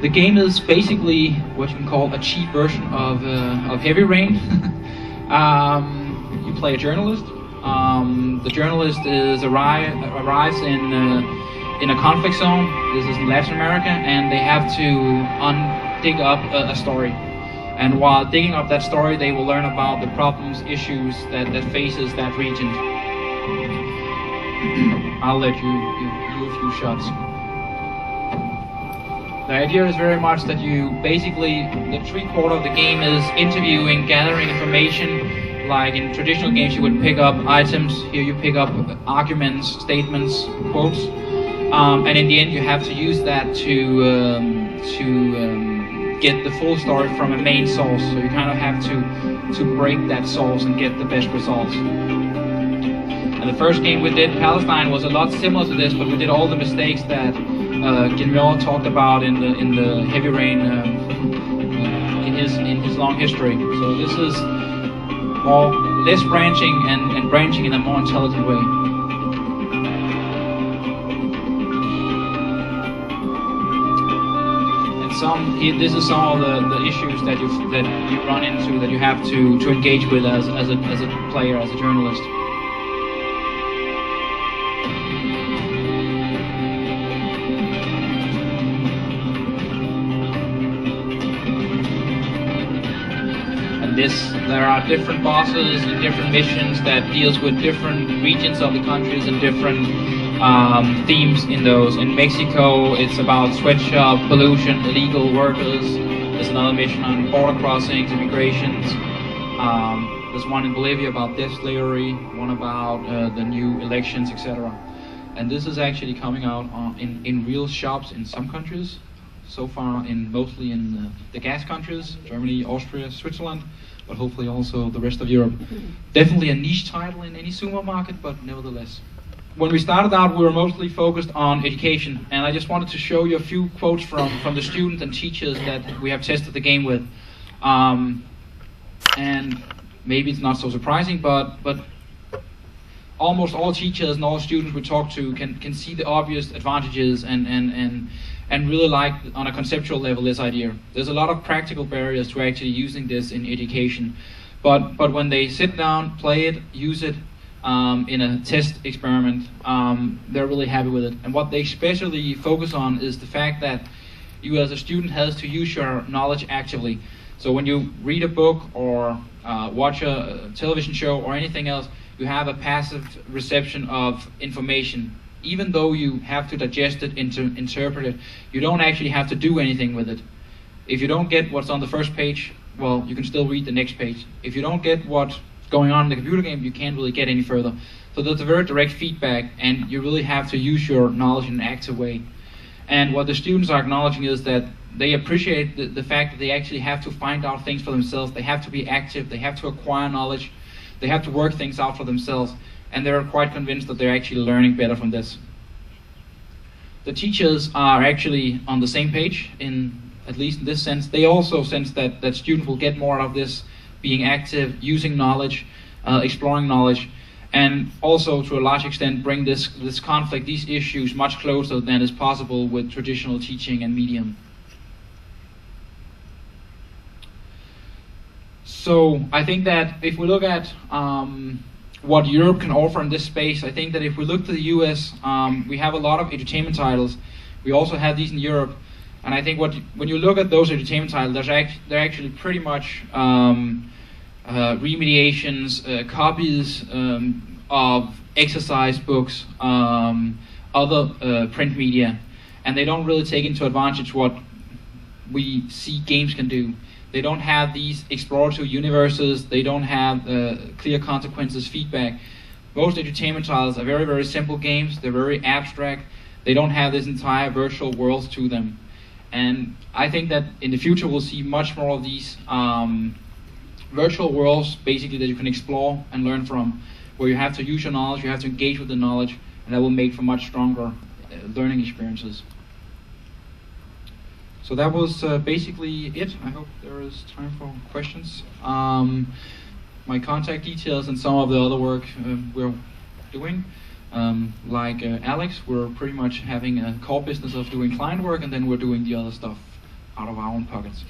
The game is basically what you can call a cheap version of Heavy Rain. You play a journalist. The journalist arrives in a conflict zone. This is in Latin America, and they have to dig up a story. And while digging up that story, they will learn about the problems, issues that faces that region. I'll let you do a few shots. The idea is very much that you basically, the 3/4 of the game is interviewing, gathering information. Like in traditional games you would pick up items, here you pick up arguments, statements, quotes, and in the end you have to use that to get the full story from a main source. So you kind of have to break that source and get the best results. And the first game we did, Palestine, was a lot similar to this, but we did all the mistakes that Guillermo talked about in the Heavy Rain in his long history. So this is less branching and branching in a more intelligent way. And this is some of the issues that you run into, that you have to engage with as a player, as a journalist. There are different bosses and different missions that deals with different regions of the countries and different themes in those. In Mexico, it's about sweatshop, pollution, illegal workers. There's another mission on border crossings, immigrations. There's one in Bolivia about death slavery, one about the new elections, etc. And this is actually coming out in real shops in some countries. So far, mostly in the gas countries, Germany, Austria, Switzerland, but hopefully also the rest of Europe. Definitely a niche title in any supermarket, but nevertheless. When we started out, we were mostly focused on education, and I just wanted to show you a few quotes from the students and teachers that we have tested the game with. And maybe it's not so surprising, but almost all teachers and all students we talk to can see the obvious advantages and really like, on a conceptual level, this idea. There's a lot of practical barriers to actually using this in education, but when they sit down, play it, use it in a test experiment, they're really happy with it. And what they especially focus on is the fact that you as a student has to use your knowledge actively. So when you read a book or watch a television show or anything else, you have a passive reception of information. Even though you have to digest it, interpret it, you don't actually have to do anything with it. If you don't get what's on the first page, well, you can still read the next page. If you don't get what's going on in the computer game, you can't really get any further. So there's a very direct feedback, and you really have to use your knowledge in an active way. And what the students are acknowledging is that they appreciate the fact that they actually have to find out things for themselves. They have to be active, they have to acquire knowledge, they have to work things out for themselves. And they're quite convinced that they're actually learning better from this. The teachers are actually on the same page, at least in this sense. They also sense that students will get more out of this, being active, using knowledge, exploring knowledge, and also to a large extent bring this conflict, these issues, much closer than is possible with traditional teaching and medium. So I think that if we look at what Europe can offer in this space, I think that if we look to the US, we have a lot of entertainment titles. We also have these in Europe, and I think when you look at those entertainment titles, they're actually pretty much remediations, copies of exercise books, other print media, and they don't really take into advantage what we see games can do. They don't have these exploratory universes, they don't have clear consequences, feedback. Most entertainment titles are very, very simple games, they're very abstract, they don't have this entire virtual world to them. And I think that in the future we'll see much more of these virtual worlds, basically, that you can explore and learn from, where you have to use your knowledge, you have to engage with the knowledge, and that will make for much stronger learning experiences. So that was basically it. I hope there is time for questions. My contact details and some of the other work we're doing, like Alex, we're pretty much having a core business of doing client work, and then we're doing the other stuff out of our own pockets.